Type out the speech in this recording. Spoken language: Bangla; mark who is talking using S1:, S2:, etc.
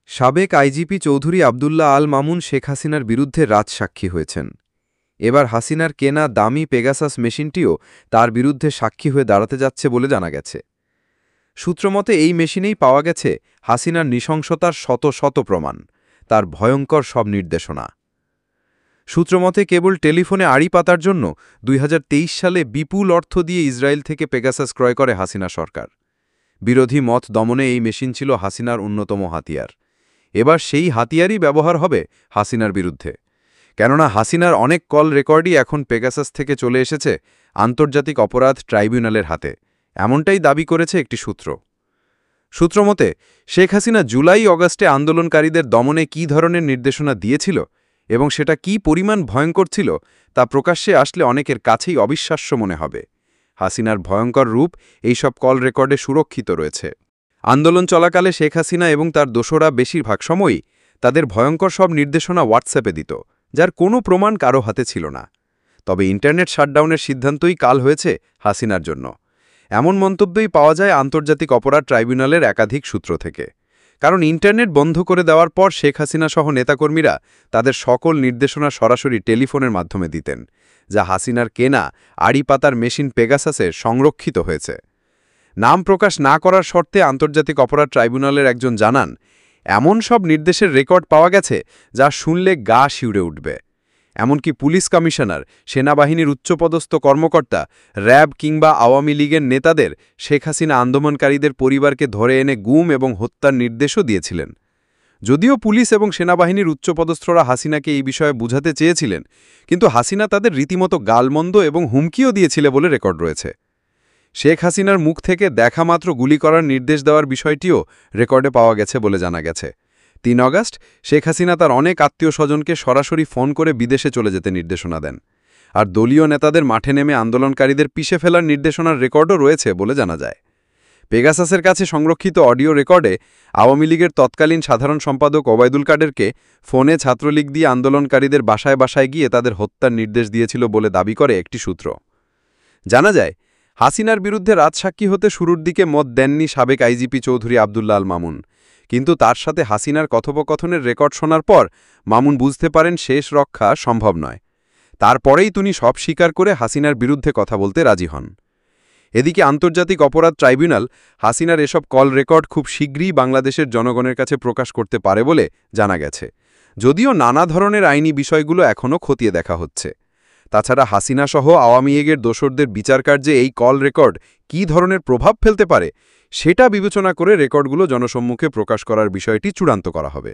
S1: সাবেক আইজিপি চৌধুরী আবদুল্লাহ আল মামুন শেখ হাসিনার বিরুদ্ধে রাজসাক্ষী হয়েছেন। এবার হাসিনার কেনা দামি পেগাসাস মেশিনটিও তার বিরুদ্ধে সাক্ষী হয়ে দাঁড়াতে যাচ্ছে বলে জানা গেছে। সূত্রমতে এই মেশিনেই পাওয়া গেছে হাসিনার নৃশংসতার শত শত প্রমাণ, তার ভয়ঙ্কর সব নির্দেশনা। সূত্রমতে কেবল টেলিফোনে আড়ি পাতার জন্য ২০২৩ সালে বিপুল অর্থ দিয়ে ইসরায়েল থেকে পেগাসাস ক্রয় করে হাসিনা সরকার। বিরোধী মত দমনে এই মেশিন ছিল হাসিনার অন্যতম হাতিয়ার। এবার সেই হাতিয়ারই ব্যবহার হবে হাসিনার বিরুদ্ধে, কেননা হাসিনার অনেক কল রেকর্ডই এখন পেগাসাস থেকে চলে এসেছে আন্তর্জাতিক অপরাধ ট্রাইব্যুনালের হাতে, এমনটাই দাবি করেছে একটি সূত্রমতে শেখ হাসিনা জুলাই-অগাস্টে আন্দোলনকারীদের দমনে কী ধরনের নির্দেশনা দিয়েছিল এবং সেটা কী পরিমাণ ভয়ঙ্কর ছিল তা প্রকাশ্যে আসলে অনেকের কাছেই অবিশ্বাস্য মনে হবে। হাসিনার ভয়ঙ্কর রূপ এইসব কল রেকর্ডে সুরক্ষিত রয়েছে। আন্দোলন চলাকালে শেখ হাসিনা এবং তার দোসররা বেশিরভাগ সময়ই তাদের ভয়ঙ্কর সব নির্দেশনা হোয়াটসঅ্যাপে দিত, যার কোনো প্রমাণ কারো হাতে ছিল না। তবে ইন্টারনেট শাটডাউনের সিদ্ধান্তই কাল হয়েছে হাসিনার জন্য, এমন মন্তব্যই পাওয়া যায় আন্তর্জাতিক অপরাধ ট্রাইব্যুনালের একাধিক সূত্র থেকে। কারণ ইন্টারনেট বন্ধ করে দেওয়ার পর শেখ হাসিনা সহ নেতাকর্মীরা তাদের সকল নির্দেশনা সরাসরি টেলিফোনের মাধ্যমে দিতেন, যা হাসিনার কেনা আড়ি পাতার মেশিন পেগাসাসে সংরক্ষিত হয়েছে। নাম প্রকাশ না করার শর্তে আন্তর্জাতিক অপরাধ ট্রাইব্যুনালের একজন জানান, এমন সব নির্দেশের রেকর্ড পাওয়া গেছে যা শুনলে গা শিউরে উঠবে। এমনকি পুলিশ কমিশনার, সেনাবাহিনীর উচ্চপদস্থ কর্মকর্তা, র্যাব কিংবা আওয়ামী লীগের নেতাদের শেখ হাসিনা আন্দোলনকারীদের পরিবারকে ধরে এনে গুম এবং হত্যার নির্দেশও দিয়েছিলেন। যদিও পুলিশ এবং সেনাবাহিনীর উচ্চপদস্থরা হাসিনাকে এই বিষয়ে বুঝাতে চেয়েছিলেন, কিন্তু হাসিনা তাদের রীতিমতো গালমন্দ এবং হুমকিও দিয়েছিল বলে রেকর্ড রয়েছে। শেখ হাসিনার মুখ থেকে দেখামাত্র গুলি করার নির্দেশ দেওয়ার বিষয়টিও রেকর্ডে পাওয়া গেছে বলে জানা গেছে। ৩ অগাস্ট শেখ হাসিনা তার অনেক আত্মীয় স্বজনকে সরাসরি ফোন করে বিদেশে চলে যেতে নির্দেশনা দেন, আর দলীয় নেতাদের মাঠে নেমে আন্দোলনকারীদের পিষে ফেলার নির্দেশনার রেকর্ডও রয়েছে বলে জানা যায়। পেগাসাসের কাছে সংরক্ষিত অডিও রেকর্ডে আওয়ামী লীগের তৎকালীন সাধারণ সম্পাদক ওবায়দুল কাদেরকে ফোনে ছাত্রলীগ দিয়ে আন্দোলনকারীদের বাসায় বাসায় গিয়ে তাদের হত্যার নির্দেশ দিয়েছিল বলে দাবি করে একটি সূত্র। জানা যায়, হাসিনার বিরুদ্ধে রাজসাক্ষী হতে শুরুর দিকে মত দেননি সাবেক আইজিপি চৌধুরী আবদুল্লাহ আল মামুন, কিন্তু তার সাথে হাসিনার কথোপকথনের রেকর্ড শোনার পর মামুন বুঝতে পারেন শেষ রক্ষা সম্ভব নয়। তারপরেই তিনি সব স্বীকার করে হাসিনার বিরুদ্ধে কথা বলতে রাজি হন। এদিকে আন্তর্জাতিক অপরাধ ট্রাইব্যুনাল হাসিনার এসব কল রেকর্ড খুব শীঘ্রই বাংলাদেশের জনগণের কাছে প্রকাশ করতে পারে বলে জানা গেছে, যদিও নানা ধরনের আইনি বিষয়গুলো এখনও খতিয়ে দেখা হচ্ছে। তাছাড়া হাসিনা সহ আওয়ামী লীগের দোসরদের বিচারকার্যে এই কল রেকর্ড কী ধরনের প্রভাব ফেলতে পারে সেটা বিবেচনা করে রেকর্ডগুলো জনসম্মুখে প্রকাশ করার বিষয়টি চূড়ান্ত করা হবে।